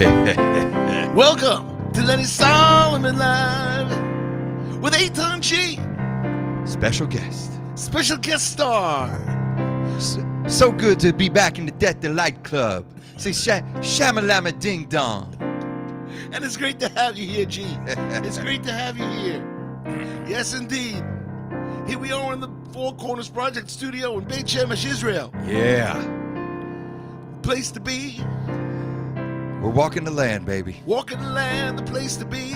Welcome to Lenny Solomon Live with Etan G. Special guest. Special guest star. So good to be back in the Death Delight Club. Say shamalama ding dong. And it's great to have you here, G. It's great to have you here. Yes, indeed. Here we are in the Four Corners Project Studio in Beit Shemesh, Israel. Yeah. Place to be. We're walking the land, baby. Walking the land, the place to be.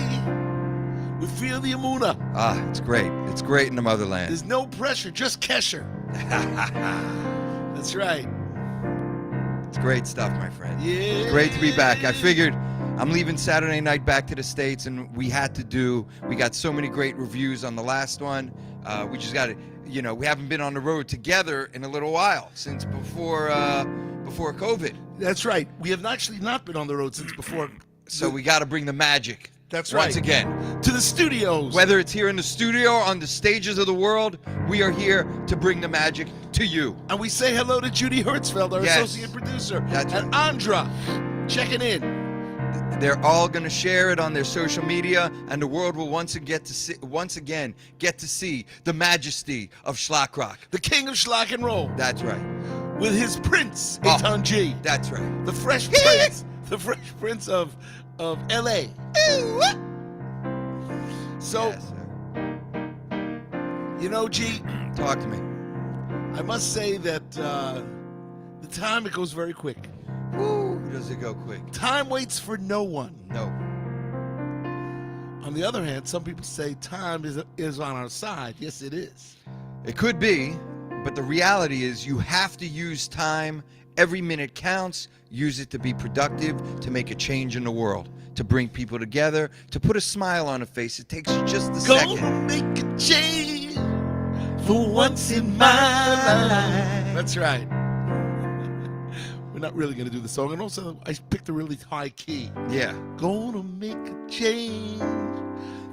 We feel the Emunah. Ah, it's great. It's great in the motherland. There's no pressure, just kesher. That's right. It's great stuff, my friend. Yeah. It's great to be back. I figured I'm leaving Saturday night back to the States, and we got so many great reviews on the last one. We just got to, we haven't been on the road together in a little while, since before COVID. That's right. We have actually not been on the road since before. So we got to bring the magic. That's right. Once again. To the studios. Whether it's here in the studio or on the stages of the world, we are here to bring the magic to you. And we say hello to Judy Hertzfeld, our Yes. associate producer. That's and right. Andra, checking in. They're all going to share it on their social media, and the world will once again get to see the majesty of Schlock Rock. The king of schlock and roll. That's right. With his prince, Etan G. That's right. The fresh prince. The fresh prince of L.A. So, Yes, sir. G, Talk to me. I must say that the time, it goes very quick. Woo, does it go quick? Time waits for no one. No. On the other hand, some people say time is on our side. Yes, it is. It could be, but the reality is you have to use time. Every minute counts. Use it to be productive, to make a change in the world, to bring people together, to put a smile on a face. It takes you just a second. Gonna make a change for once in my life. That's right. We're not really going to do the song. And also, I picked a really high key. Yeah. Gonna make a change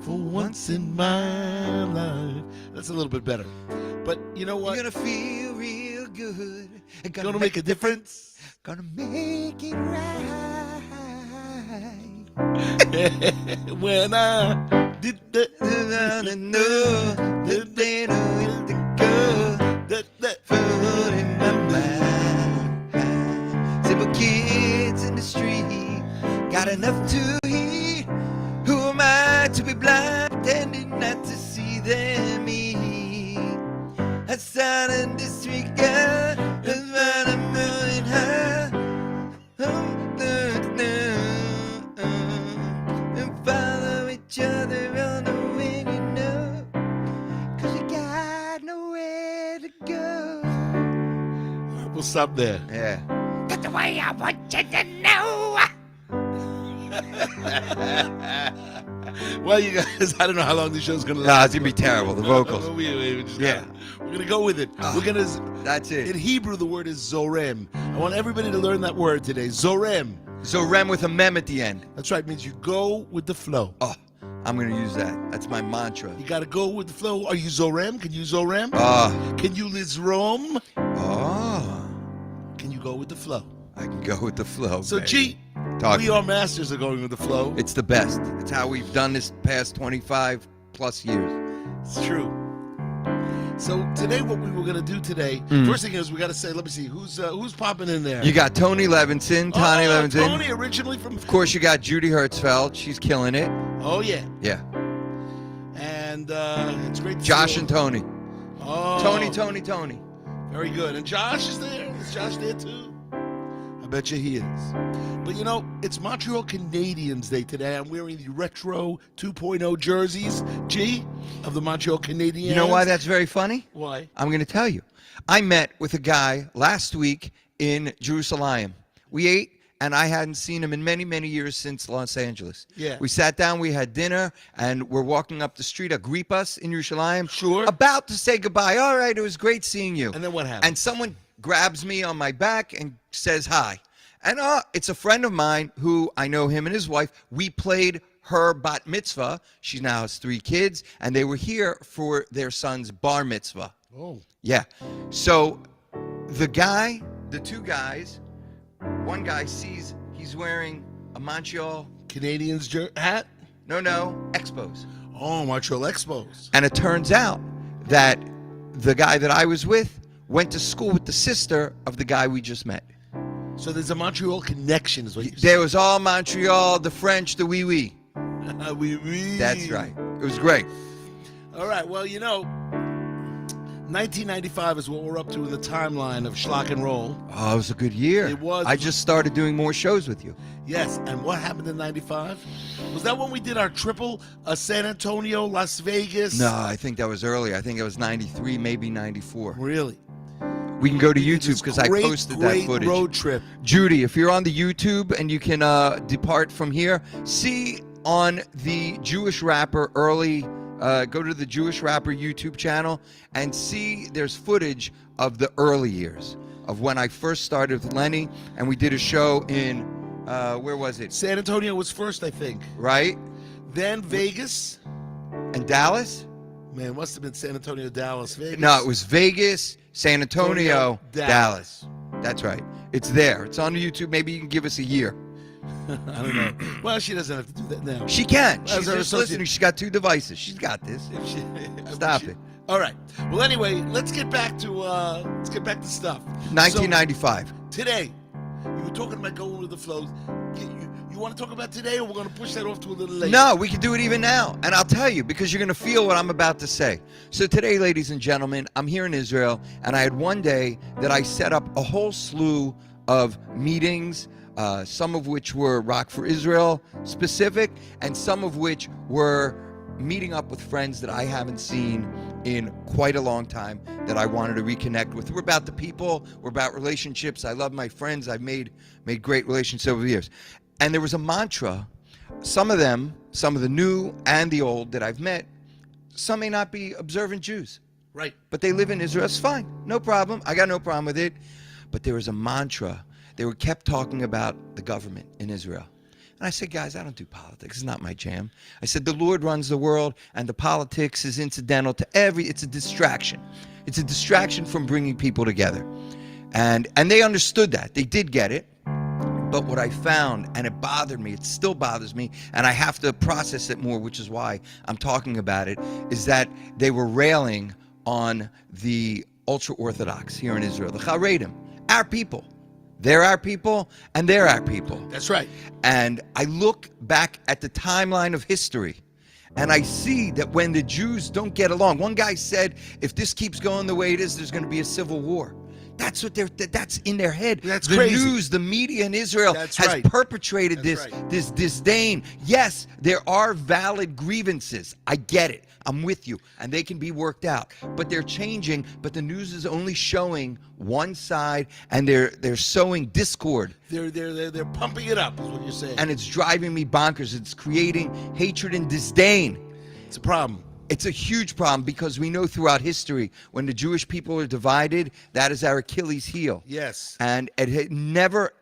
for once in my life. That's a little bit better. But you know what? You're gonna feel real good. Gonna make a difference. Gonna make it right. When I did that, food in my mind. Simple kids in the street got enough to eat. Who am I to be blind, pretending not to see them eat? I started this week, that's what I'm moving her. And follow each other on the wind, cause you got nowhere to go. we'll stop there. Yeah. That's the way I want you to know. Well, you guys, I don't know how long this show's gonna No, last. it's gonna be terrible. The vocals. We just Yeah. we're gonna go with it. We're gonna. That's In it. Hebrew, the word is zorem. I want everybody to learn that word today. Zorem. So Rem with a mem at the end. That's right. It means you go with the flow. Oh, I'm gonna use that. That's my mantra. You got to go with the flow. Are you zorem? Can you zorem? Can you lizrom? Oh, Can you go with the flow? I can go with the flow. So, baby. G, Talk we to me. are masters of going with the flow. It's the best. It's how we've done this past 25 plus years. It's true. So today, what we were gonna do today, first thing is we got to say, let me see, who's popping in there? You got Tony Levinson, Tony Levinson. Tony, originally from. Of course, you got Judy Hertzfeld. She's killing it. Oh yeah. Yeah. And it's great to Josh see and Tony. Oh, Tony. Very good. And Josh is there. Is Josh there too? I bet you he is. But it's Montreal Canadiens Day today. I'm wearing the Retro 2.0 jerseys, G, of the Montreal Canadiens. You know why that's very funny? Why? I'm going to tell you. I met with a guy last week in Jerusalem. We ate, and I hadn't seen him in many, many years since Los Angeles. Yeah. We sat down, we had dinner, and we're walking up the street, Agrippas in Jerusalem. Sure. About to say goodbye. All right, it was great seeing you. And then what happened? And someone grabs me on my back and says hi. And it's a friend of mine who I know him and his wife. We played her bat mitzvah. She now has 3 kids, and they were here for their son's bar mitzvah. Oh. Yeah. So the 2 guys, one guy sees he's wearing a Montreal Canadians hat? No, Expos. Oh, Montreal Expos. And it turns out that the guy that I was with went to school with the sister of the guy we just met. So there's a Montreal connection, is what you're There was all Montreal, the French, the oui. saying. Oui, oui. That's right. It was great. All right, well, 1995 is what we're up to in the timeline of Schlock and Roll. Oh, it was a good year. It was. I just started doing more shows with you. Yes, and what happened in 95? Was that when we did our triple, San Antonio, Las Vegas? No, I think that was early. I think it was 93, maybe 94. Really? We can go to This YouTube because I posted that great footage. road trip. Judy, if you're on the YouTube and you can depart from here, see on the Jewish Rapper go to the Jewish Rapper YouTube channel and see there's footage of the early years of when I first started with Lenny, and we did a show in, where was it? San Antonio was first, I think. Right? Then Vegas. And Dallas? Man, it must have been San Antonio, Dallas, Vegas. No, it was Vegas, San Antonio, Dallas. That's right. It's there. It's on YouTube. Maybe you can give us a year. I don't know. Well, she doesn't have to do that now. She can. As She's our just associate- listening. She's got 2 devices. She's got this. Stop it. All right. Well, anyway, let's get back to stuff. 1995. So, today, you were talking about going with the flow. You want to talk about today, or we're going to push that off to a little later? No, we can do it even now. And I'll tell you, because you're going to feel what I'm about to say. So today, ladies and gentlemen, I'm here in Israel, and I had one day that I set up a whole slew of meetings, some of which were Rock for Israel specific, and some of which were meeting up with friends that I haven't seen in quite a long time that I wanted to reconnect with. We're about the people. We're about relationships. I love my friends. I've made great relationships over the years. And there was a mantra, some of them, some of the new and the old that I've met, some may not be observant Jews. Right. But they live in Israel. It's fine. No problem. I got no problem with it. But there was a mantra. They were kept talking about the government in Israel. And I said, guys, I don't do politics. It's not my jam. I said, the Lord runs the world, and the politics is incidental to it's a distraction. It's a distraction from bringing people together. And they understood that. They did get it. But what I found, and it bothered me, it still bothers me, and I have to process it more, which is why I'm talking about it, is that they were railing on the ultra-Orthodox here in Israel, the Haredim, our people. They're our people, and they're our people. That's right. And I look back at the timeline of history, and I see that when the Jews don't get along, one guy said, if this keeps going the way it is, there's going to be a civil war. That's what that's in their head. That's the crazy. news, the media in Israel That's has right. perpetrated That's this right. this disdain. Yes, there are valid grievances. I get it. I'm with you, and they can be worked out. But they're changing. But the news is only showing one side, and they're sowing discord. They're pumping it up, is what you're saying. And it's driving me bonkers. It's creating hatred and disdain. It's a problem. It's a huge problem because we know throughout history when the Jewish people are divided, that is our Achilles heel. Yes. And it never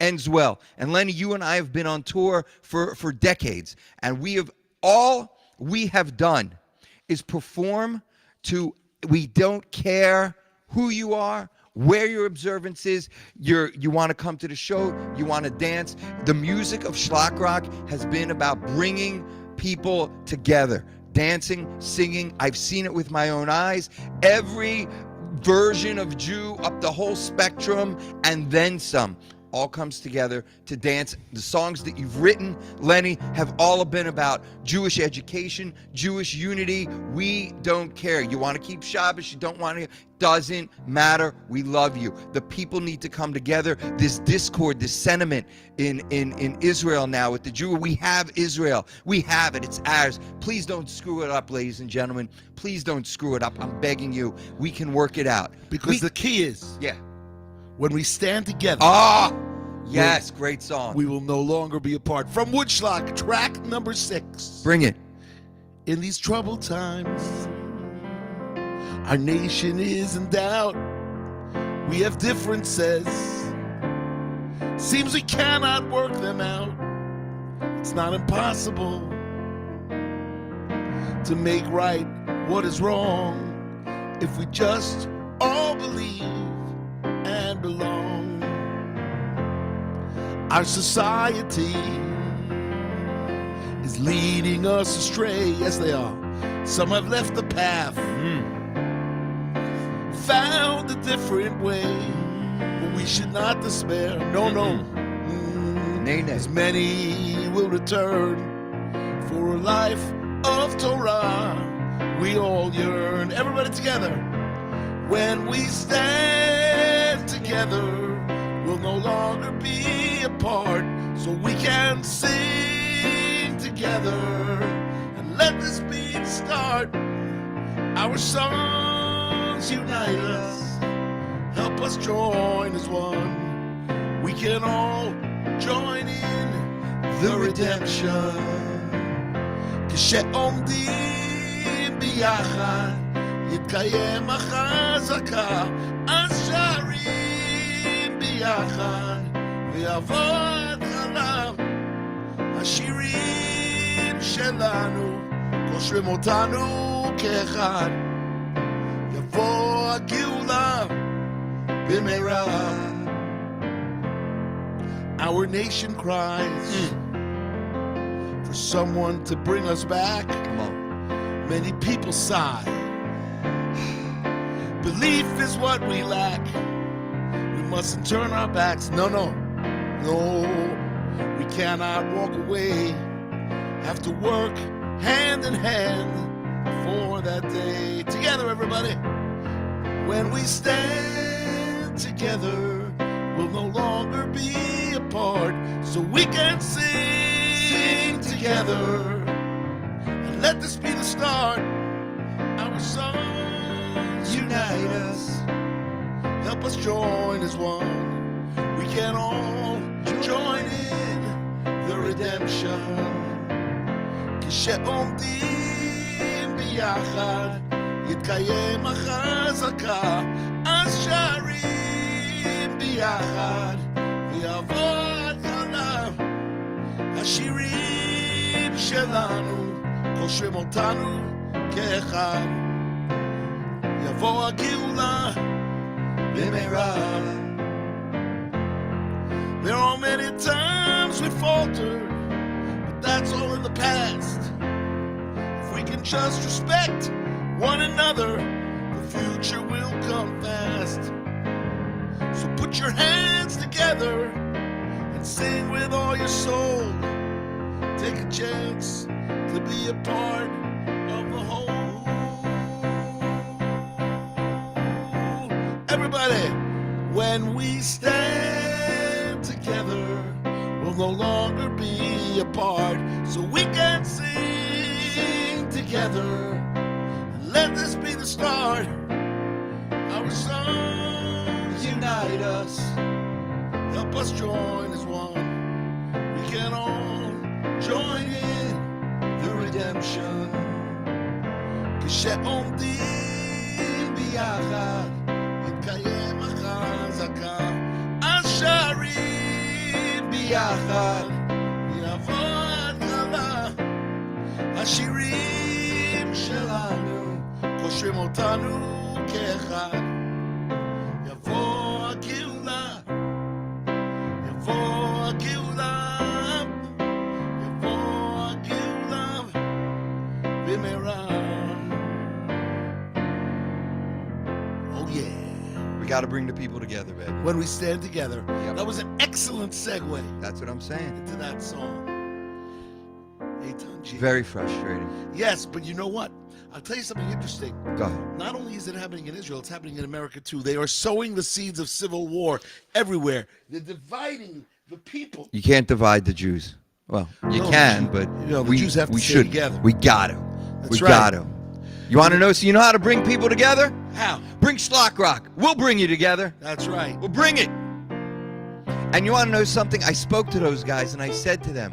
ends well. And Lenny, you and I have been on tour for decades, and all we have done is perform to, we don't care who you are, where your observance is, you want to come to the show, you want to dance. The music of Schlock Rock has been about bringing people together, dancing, singing. I've seen it with my own eyes. Every version of Jew up the whole spectrum and then some all comes together to dance. The songs that you've written, Lenny, have all been about Jewish education, Jewish unity. We don't care. You want to keep Shabbos, you don't want to, doesn't matter. We love you. The people need to come together. This discord, this sentiment in Israel now with the Jew, we have Israel. We have it. It's ours. Please don't screw it up, ladies and gentlemen. Please don't screw it up. I'm begging you. We can work it out. Because the key is, Yeah. when we stand together, Yes, great song. we will no longer be apart. From Woodshlock, track number 6. Bring it. In these troubled times, our nation is in doubt. We have differences. Seems we cannot work them out. It's not impossible to make right what is wrong if we just all believe and belong. Our society is leading us astray. Yes, they are. Some have left the path, found a different way. But we should not despair. No, no. Nay, nay. As many will return for a life of Torah. We all yearn. Everybody together. When we stand together, we'll no longer be apart. So we can sing together and let this be the start. Our songs unite us, help us join as one. We can all join in the redemption. כשעומדים ביחד יתקיים החזקה, אז שרים ביחד ויבוא ההתחלה. השירים שלנו קושרים אותנו כאחד, יבוא הגאולה במהרה. Our nation cries for someone to bring us back. Come on. Many people sigh. Belief is what we lack. We mustn't turn our backs. No, no, no. We cannot walk away. Have to work hand in hand for that day. Together, everybody. When we stand together, we'll no longer be apart. So we can sing together. And let this be the start. Our songs unite us, help us join as one. We can all join in the redemption. כשעומדים ביחד יתקיים החזקה, אז שרים ביחד ויבוא ההתחלה. השירים שלנו קושרים אותנו כאחד, יבוא הגאולה במהרה. There are many times we faltered, but that's all in the past. If we can just respect one another, the future will come fast. So put your hands together and sing with all your soul. Take a chance to be a part of the whole. Everybody, when we stand together, we'll no longer be apart. So we can sing together and let this be the start. Our songs unite us, help us join as one. We can all join in the redemption. כשעומדים ביחד יתקיים החזקה, אז שרים ביחד יבוא ההתחלה. השירים שלנו קושרים אותנו כאחד, יבוא הגאולה, יבוא הגאולה, יבוא הגאולה במהרה. Oh yeah. We got to bring the people together, baby. When we stand together. Yep. That was an excellent segue That's what I'm saying. into that song. Etan G. Very frustrating. Yes, but you know what? I'll tell you something interesting. Go ahead. Not only is it happening in Israel, it's happening in America too. They are sowing the seeds of civil war everywhere. They're dividing the people. You can't divide the Jews. Well, you No, can, the but Jews have to we stay should. together. We got to. That's We right. got to. You want to know? So you know how to bring people together? How? Bring Schlock Rock. We'll bring you together. That's right. We'll bring it. And you want to know something? I spoke to those guys and I said to them,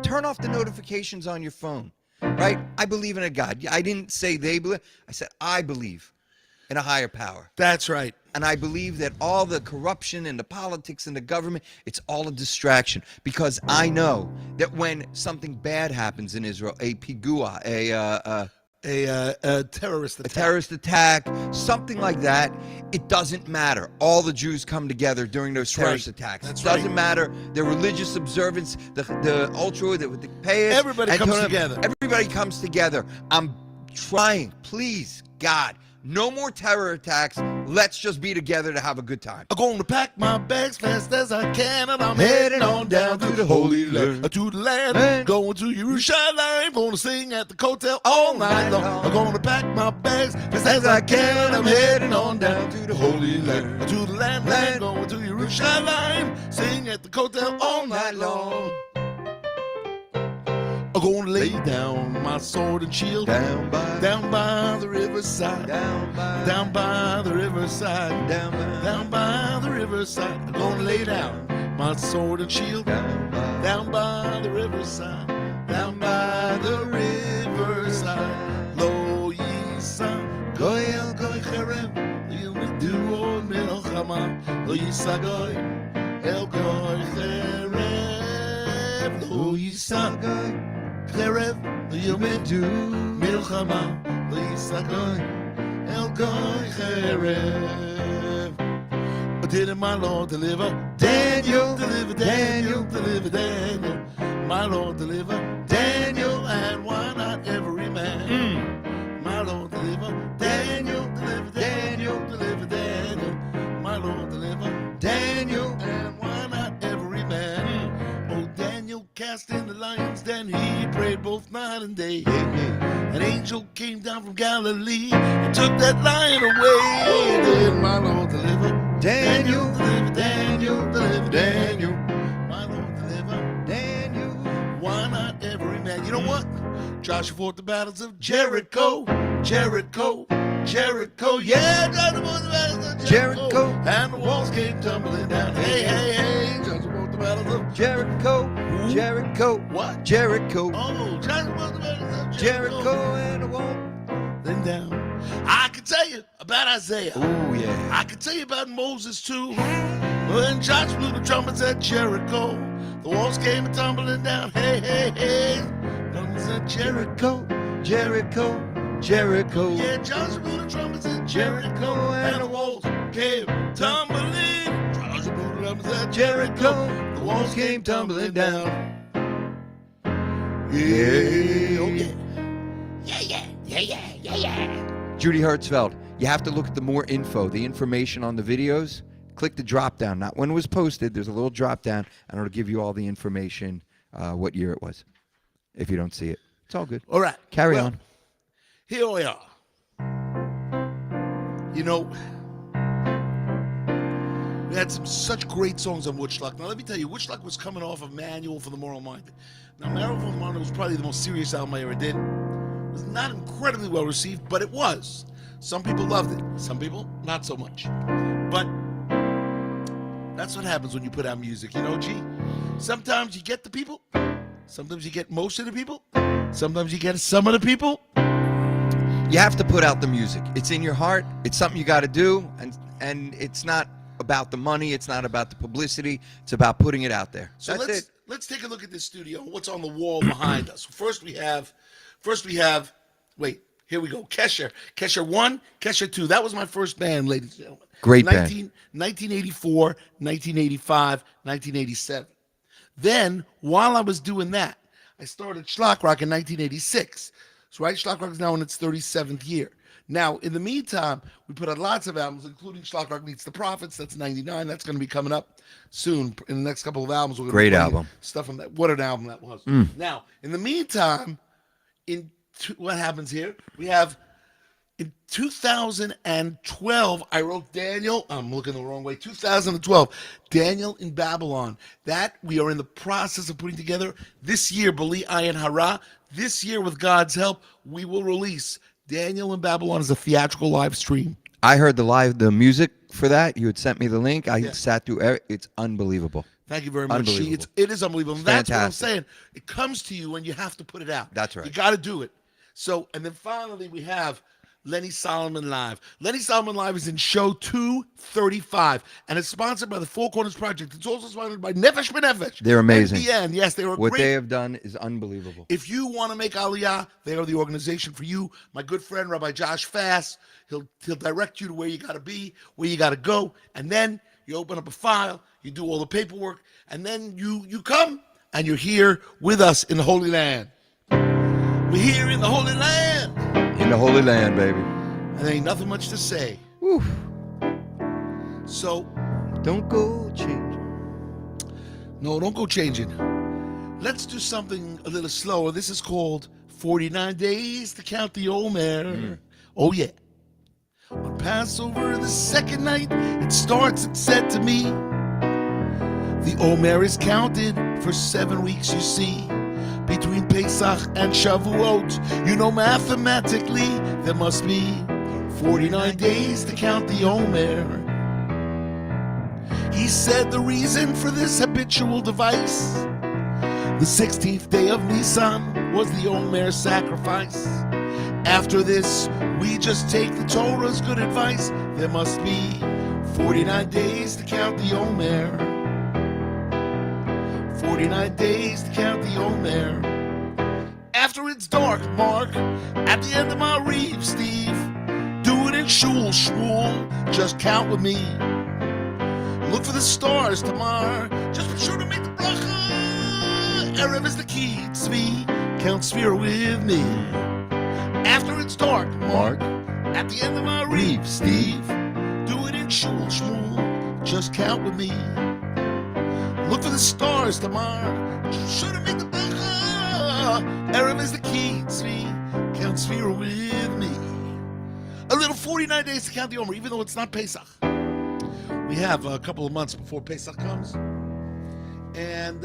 turn off the notifications on your phone. Right? I believe in a God. I didn't say they believe. I said I believe in a higher power. That's right. And I believe that all the corruption and the politics and the government, it's all a distraction. Because I know that when something bad happens in Israel, a pigua, a terrorist attack. A terrorist attack, something like that. It doesn't matter. All the Jews come together during those terrorist attacks. That's It doesn't matter their religious observance, the ultra, the payers. Everybody comes together. Everybody comes together. I'm trying, please, God, no more terror attacks. Let's just be together to have a good time. I'm gonna pack my bags fast as I can, and I'm heading on down to the Holy Land. To the land, going to Jerusalem. Gonna sing at the hotel all night long. I'm gonna pack my bags fast as I can, and I'm heading on down to the Holy Land. To the land, going to Jerusalem. Sing at the hotel all night long. I'm gonna lay down my sword and shield down by the riverside, down by the riverside, down by the riverside. I'm gonna lay down my sword and shield down by the riverside, down by the riverside. Lo yisa goy el goy cherem, yumidu milchama. Lo yisa goy el goy cherem, lo yisa goy. Klerev, Yomedu, Milchama, Lisagoy, El Goy Cherev. Did my Lord deliver? Daniel, deliver, Daniel, deliver, Daniel. My Lord deliver Daniel, and why not every man? My Lord deliver Daniel, deliver, Daniel, deliver, Daniel. My Lord deliver Daniel, and why not every man? Oh, Daniel cast in the lion's den, he prayed both night and day. An angel came down from Galilee and took that lion away. Then my Lord deliver Daniel, deliver Daniel, deliver Daniel. My Lord deliver Daniel. Why not every man? You know what? Joshua fought the battles of Jericho, Jericho, Jericho. Yeah, Joshua fought the battles of Jericho. And the walls came tumbling down. Hey, hey, hey. Joshua fought the battles of Jericho, Ooh. Jericho, What? Jericho, Oh, Joshua fought the battles of Jericho, and the wall. Then down. I can tell you about Isaiah. Oh yeah. I can tell you about Moses too. When Joshua blew the trumpets at Jericho, the walls came tumbling down. Hey, hey, hey. Trumpets at Jericho, Jericho, Jericho. yeah, Joshua blew the trumpets at Jericho, and the walls came tumbling. Joshua blew the trumpets at Jericho, the walls came tumbling down. Yeah, oh yeah. Yeah, yeah, yeah, yeah, yeah, yeah. Judy Hertzfeld, you have to look at the more info, the information on the videos. Click the drop down. Not when it was posted. There's a little drop down, and it'll give you all the information, what year it was. If you don't see it, it's all good. All right. Carry well, on. Here we are. You know, we had such great songs on Woodshlock. Now, let me tell you, Woodshlock was coming off of Manual for the Moral Minded. Now, Manual for the Moral Minded was probably the most serious album I ever did. It was not incredibly well received, but it was. Some people loved it. Some people, not so much. But that's what happens when you put out music, you know, G? Sometimes you get the people. Sometimes you get most of the people. Sometimes you get some of the people. You have to put out the music. It's in your heart. It's something you got to do, and it's not about the money. It's not about the publicity. It's about putting it out there. So That's let's take a look at this studio. What's on the wall behind us? First we have. Wait, here we go. Kesher 1, Kesher 2. That was my first band, ladies and gentlemen. Great 1984, 1985, 1987. Then, while I was doing that, I started Schlock Rock in 1986. So, right, Schlock Rock is now in its 37th year. Now, in the meantime, we put out lots of albums, including Schlock Rock Meets the Prophets. That's 99. That's going to be coming up soon. In the next couple of albums, we're going Great to album. Stuff on that. What an album that was. Now, in the meantime, what happens here? We have in 2012, I wrote Daniel. I'm looking the wrong way. 2012, Daniel in Babylon. That we are in the process of putting together this year. Bali Ayin Hara. This year, with God's help, we will release Daniel in Babylon as a theatrical live stream. I heard the music for that. You had sent me the link. I sat through. It's unbelievable. Thank you very much. Unbelievable. It is unbelievable. It's That's fantastic. what I'm saying. It comes to you and you have to put it out. That's right. You got to do it. So, and then finally we have Lenny Solomon Live. Lenny Solomon Live is in show 235, and it's sponsored by the Four Corners Project. It's also sponsored by Nefesh B'Nefesh. They're amazing. NBN. Yes, they are What great. they have done is unbelievable. If you want to make Aliyah, they are the organization for you. My good friend, Rabbi Josh Fass, he'll direct you to where you got to be, where you got to go, and then you open up a file, you do all the paperwork, and then you come, and you're here with us in the Holy Land. We're here in the Holy Land. In the Holy Land, baby. And there ain't nothing much to say. Woo. So, Don't go change. no, don't go changing. Let's do something a little slower. This is called 49 Days to Count the Omer. Oh, yeah. On Passover, the second night, it starts, it's said to me. The Omer is counted for 7 weeks, you see. Between Pesach and Shavuot, you know mathematically there must be 49 days to count the Omer. He said the reason for this habitual device, the 16th day of Nisan was the Omer sacrifice. After this, we just take the Torah's good advice. There must be 49 days to count the Omer. 49 days to count the Omer. After it's dark, Mark, at the end of my reef, Steve, do it in shul, shmuel, just count with me. Look for the stars, Tamar, just be sure to make the bracha. Erev is the key, Tzvi, count sphere with me. After it's dark, Mark, at the end of my reef, Steve, do it in shul, shmuel, just count with me. Look for the stars, Tamar. Should have made the bracha. Erev is the key, Tzvi. Count sphere with me. A little 49 days to count the Omer, even though it's not Pesach. We have a couple of months before Pesach comes. And,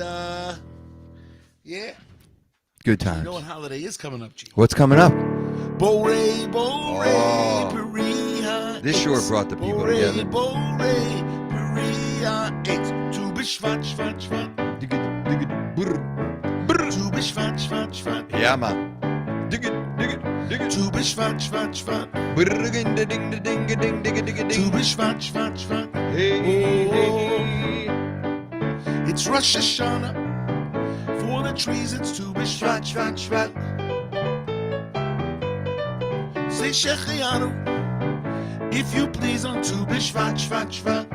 yeah. Good You times. know what holiday is coming up, G? What's coming up? Borei, Oh. Peria. This sure brought the people together. Borei, Peria. It's Tu B'Shvat, Shvat, Shvat. Tu B'Shvat, Shvat, Shvat. Yeah, man. Tu B'Shvat, Shvat, Shvat. Tu B'Shvat, Shvat, Shvat. Oh. It's Rosh Hashanah. For the trees, it's Tu B'Shvat, Shvat, Shvat. Say Shechianu, if you please, on Tu B'Shvat, Shvat, Shvat.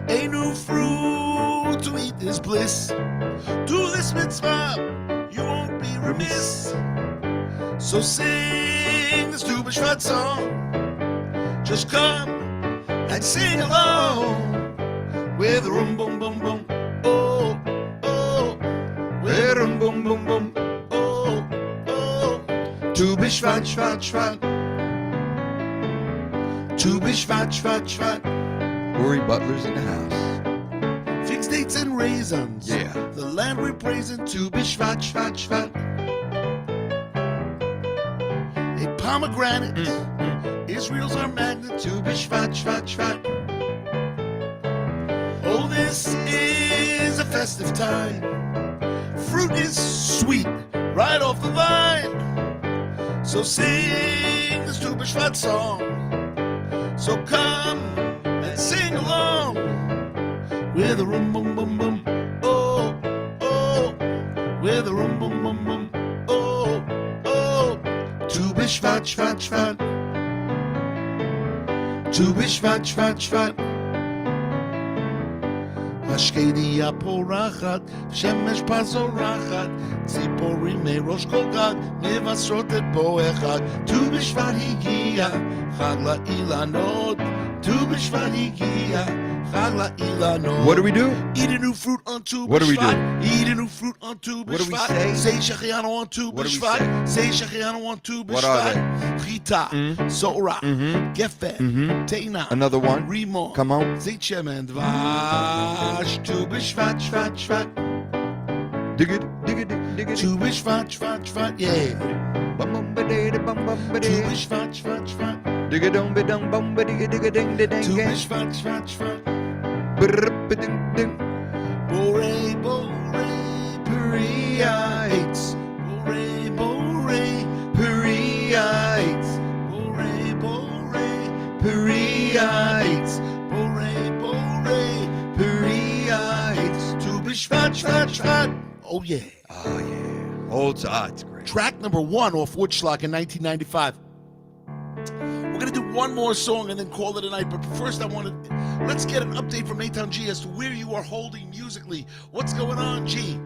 A new fruit to eat is bliss. Do this mitzvah, you won't be remiss. So sing this Tu B'Shvat song. Just come and sing along with rum bum bum bum. Oh, oh, with rum bum bum bum. Oh, oh, Tu B'Shvat, Shvat, Shvat. Tu B'Shvat, Shvat, Shvat. Uri Butler's in the house. Fixed dates and raisins. Yeah. The land we're praising. Tu B'Shvat, Shvat, Shvat. A pomegranate. Israel's our magnet. Tu B'Shvat, Shvat, Shvat. Oh, this is a festive time. Fruit is sweet, right off the vine. So sing this Tu B'Shvat song. So come and sing along with a rum bum bum bum. Oh, oh, with a rum bum bum bum. Oh, oh, Tu B'Shvat, Shvat, Shvat. Tu B'Shvat, Shvat, Shvat. השקדיה פורחת, שמש פזורחת, ציפורים מראש כל גג, מבשרות את בו אחד. ט"ו בשבט הגיע, חג לאילנות, ט"ו בשבט הגיע, חג לאילנות. What do we do? Eat a new fruit on ט"ו What do we בשבט. do? Eat a new fruit on ט"ו What do we בשבט. say? Say שהחיינו on ט"ו What do we בשבט. say? Say שהחיינו on ט"ו What are בשבט. they? חיטה, סורה, גפן, תאנה, Another one. רימון, Come on. זית שמן, דבש, ט"ו בשבט, שבט, שבט. Dig it, dig it, dig it. ט"ו בשבט, שבט, שבט, yeah. Bum bum ba day, bum bum ba ט"ו day. בשבט, שבט, שבט. Dig it, dum ba dum bum ba dig it, dig it, ding ding ט"ו ding. בשבט, שבט, שבט. Brr ba ding ding. בורי, בורי, פריה עץ. בורי, בורי, פריה shvat. Oh, yeah. Oh, yeah. Old, it's great. Track number 1 off Woodshlock in 1995. We're going to do one more song and then call it a night. But first, let's get an update from Etan G as to where you are holding musically. What's going on, G?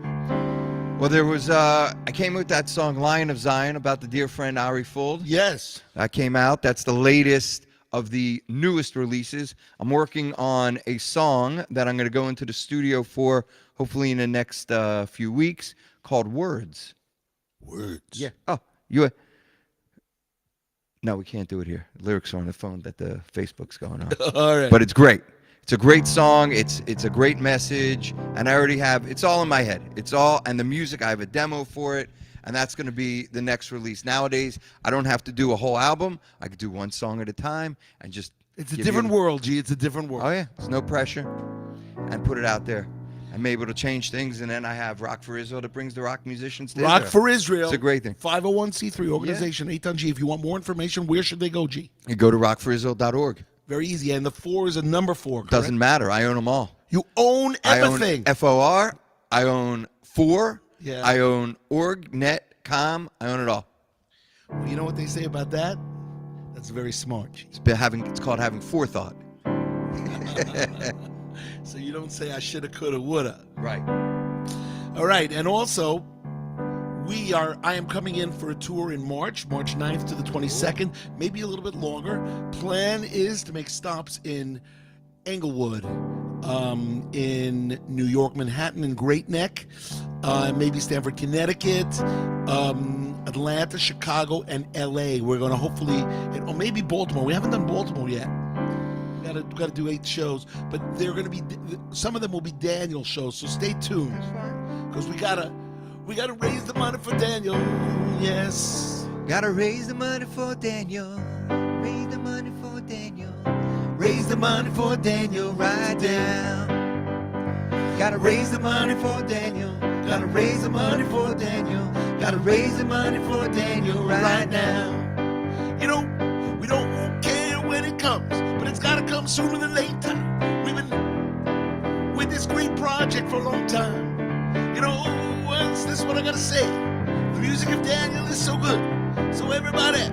Well, there was, I came with that song, Lion of Zion, about the dear friend Ari Fuld. Yes. That came out. That's the latest of the newest releases. I'm working on a song that I'm going to go into the studio for, hopefully in the next few weeks, called Words. Words? Yeah. Oh, no, we can't do it here. Lyrics are on the phone that the Facebook's going on. All right. But it's great. It's a great song. It's a great message. And I already have, it's all in my head. And the music, I have a demo for it. And that's going to be the next release. Nowadays, I don't have to do a whole album. I could do one song at a time and just... It's a different world, G. It's a different world. Oh, yeah. There's no pressure. And put it out there. I'm able to change things. And then I have Rock for Israel that brings the rock musicians to Rock Israel. for Israel. It's a great thing. 501c3 organization, Etan G. If you want more information, where should they go, G? You go to rockforisrael.org. Very easy. And the 4 is a number 4, correct? Doesn't matter. I own them all. You own everything. I own FOR. I own 4. Yeah. I own org, net, com. I own it all. Well, you know what they say about that? That's very smart, G. It's called having forethought. So you don't say I shoulda, coulda, woulda. Right. All right. And also, I am coming in for a tour in March 9th to the 22nd, maybe a little bit longer. Plan is to make stops in Englewood, in New York, Manhattan, and Great Neck, maybe Stamford, Connecticut, Atlanta, Chicago, and LA. We're going to hopefully hit, or maybe Baltimore. We haven't done Baltimore yet. We got to do 8 shows, but they're going to be, some of them will be Daniel shows, so stay tuned, because we gotta raise the money for Daniel. Yes. Gotta raise the money for Daniel. Raise the money for Daniel. Raise the money for Daniel right now. Gotta raise the money for Daniel. Gotta raise the money for Daniel. Gotta raise the money for Daniel right now. You know, we don't care when it comes, but it's gotta come sooner than later. We've been with this great project for a long time. You know, this is what I gotta say. The music of Daniel is so good. So everybody,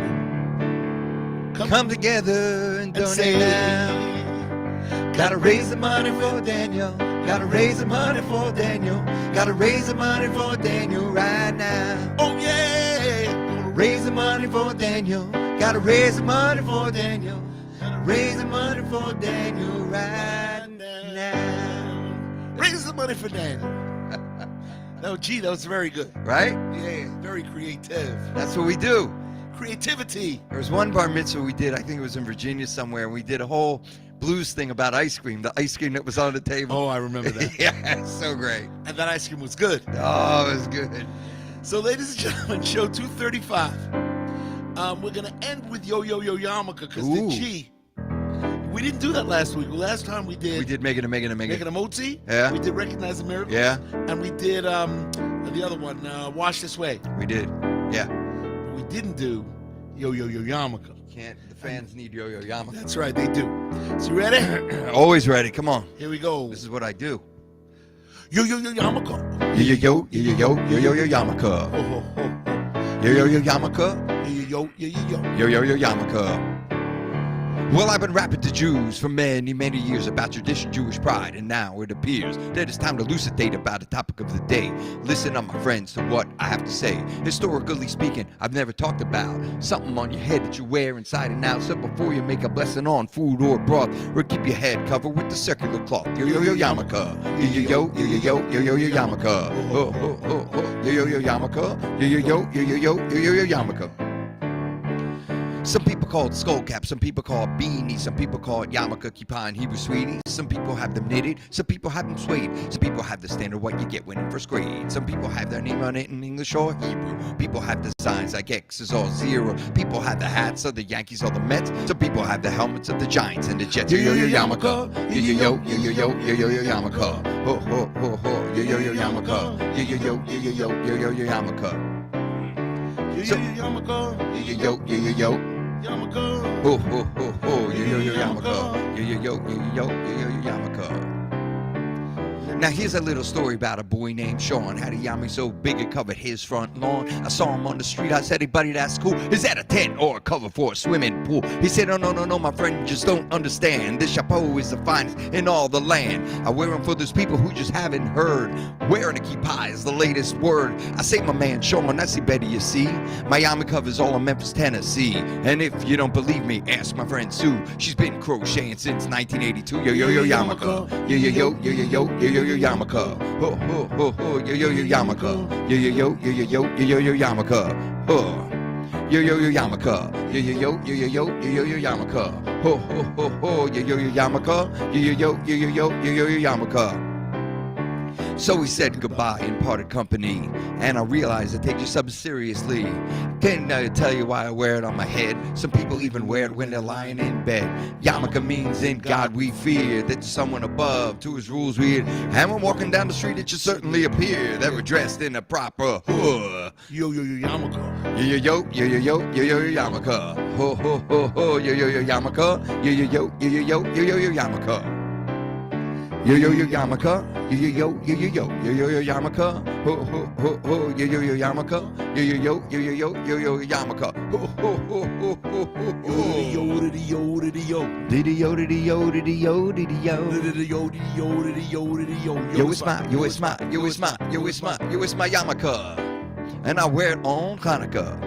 come together and donate say, now. Gotta raise the money for Daniel. Gotta raise the money for Daniel. Gotta raise the money for Daniel right now. Oh yeah. Gonna raise the money for Daniel. Gotta raise the money for Daniel. Gotta raise the money for Daniel right now. Raise the money for Daniel. No, gee, that was very good. Right? Yeah, very creative. That's what we do. Creativity. There was one bar mitzvah we did, I think it was in Virginia somewhere, and we did a whole blues thing about ice cream, the ice cream that was on the table. Oh, I remember that. Yeah, so great. And that ice cream was good. Oh, it was good. So, ladies and gentlemen, show 235. We're going to end with Yo Yo Yo Yarmulke, because the G, we didn't do that last week. Last time we did Megan a Motzi. Yeah. We did Recognize the Miracles. Yeah. And we did the other one, Wash This Way. We did. Yeah. But we didn't do Yo Yo Yo Yarmulke. The fans need Yo Yo Yarmulke. That's right, they do. So you ready? Always ready. Come on. Here we go. This is what I do. Yo Yo Yo Yarmulke. Yo yo yo yo yo yo yo yo Yarmulke. Oh, oh, oh. Yo yo yo Yarmulke. Yo yo yo yo yo. Yo yo yo Yarmulke. Well, I've been rapping to Jews for many, many years about tradition, Jewish pride, and now it appears that it's time to elucidate about the topic of the day. Listen up, my friends, to what I have to say. Historically speaking, I've never talked about something on your head that you wear inside and out. So before you make a blessing on food or broth, or keep your head covered with the circular cloth. Yo yo yo Yarmulke. Yo yo yo yo yo yo yo Yarmulke. Oh oh oh oh. Yo yo yo Yarmulke. Yo yo yo yo yo yo yo yo Yarmulke. Some people call it skull cap, some people call it beanie, some people call it yarmulke, kippah, and Hebrew sweetie. Some people have them knitted, some people have them suede. Some people have the standard what you get when in first grade. Some people have their name on it in English or Hebrew. People have the signs like X's or zero. People have the hats of the Yankees or the Mets. Some people have the helmets of the Giants and the Jets. Yo yo yo yarmulke. Yo yo yo yo yo yo yo yo yarmulke. Ho ho ho ho. Yo yo yo yarmulke. Yo yo yo yo yo yo yo yo yarmulke. Yo yo yo Yarmulke. Yo yo yo yo yo. Yarmulke. Ho ho ho ho. Yo yo yo yarmulke. Yo yo yo yo yo yo yo yo yarmulke. Now here's a little story about a boy named Sean. Had a yami so big it covered his front lawn. I saw him on the street, I said, hey buddy, that's cool. Is that a tent or a cover for a swimming pool? He said, oh no, my friend, you just don't understand. This chapeau is the finest in all the land. I wear them for those people who just haven't heard. Wearing a key pie is the latest word. I say, my man Sean, that's the better you see. My yami covers all of Memphis, Tennessee. And if you don't believe me, ask my friend Sue. She's been crocheting since 1982. Yo, yarmulke. Yo, yarmulke. Ho, ho, ho, ho, yo, yarmulke. Yo, yarmulke. Ho. Yo, yarmulke. Yo, yarmulke. Ho, ho, ho, ho, yo, yarmulke. Yo, yarmulke. So we said goodbye and parted company, and I realized I take your sub seriously. Can't tell you why I wear it on my head. Some people even wear it when they're lying in bed. Yarmulke means in God we fear, that there's someone above, to his rules we adhere. And when walking down the street it should certainly appear that we're dressed in a proper hood. Yo, yarmulke. Yo, yarmulke. Ho, ho, ho, ho, yo, yarmulke. Yo, yarmulke. Yo, yarmulke. Yo, yarmulke. Ho, ho, ho, ho, yo, yarmulke. Yo, yarmulke. Ho, ho, ho, ho, ho, ho. Yo. Yo, it's my yarmulke. And I wear it on Hanukkah.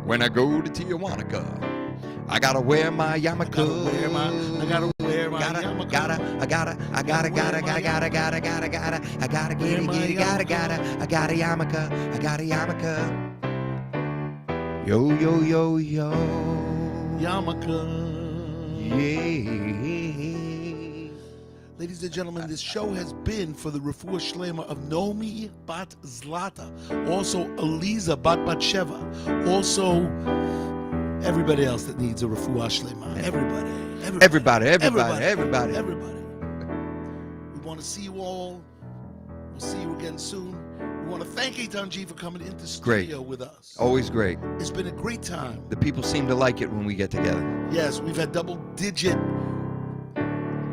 When I go to Tijuana, I gotta wear my yarmulke. I gotta wear my yarmulke. I gotta yarmulke. Yo. Yarmulke. Yeah. Ladies and gentlemen, this show has been for the refuah shlema of Nomi Bat Zlata, also Eliza Bat Batsheva, also everybody else that needs a refuah shlema. Everybody. We want to see you all. We'll see you again soon. We want to thank Etan G for coming into studio with us. Always great. It's been a great time. The people seem to like it when we get together. Yes, we've had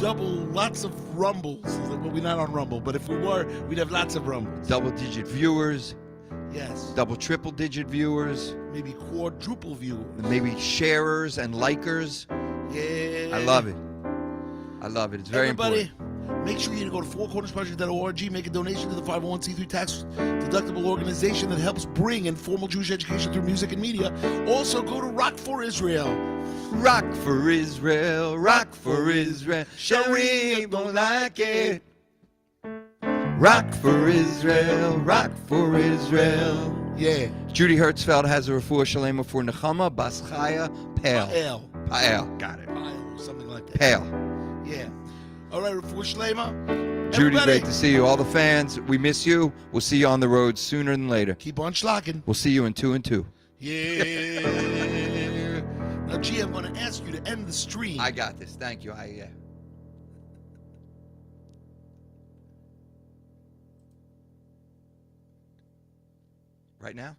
lots of rumbles. Well, we're not on Rumble, but if we were, we'd have lots of rumbles. Double-digit viewers. Yes. Double, triple-digit viewers. Maybe quadruple viewers. Maybe sharers and likers. Yeah. I love it. It's very important. Make sure you go to fourcornersproject.org, make a donation to the 501c3 tax-deductible organization that helps bring informal Jewish education through music and media. Also, go to Rock for Israel. Rock for Israel, rock for Israel. Sharim don't like it. Rock for Israel, rock for Israel. Yeah. Judy Hertzfeld has a refuah shalema for Nechama Bas Chaya Pale. Pale. Got it. Pale, something like that. Pale. Yeah. All right, refuah shlema. Judy, Everybody, great to see you. All the fans, we miss you. We'll see you on the road sooner than later. keep on shlocking. We'll see you in 2 and 2. Yeah. Now, G, I'm going to ask you to end the stream. I got this. Thank you. Right now?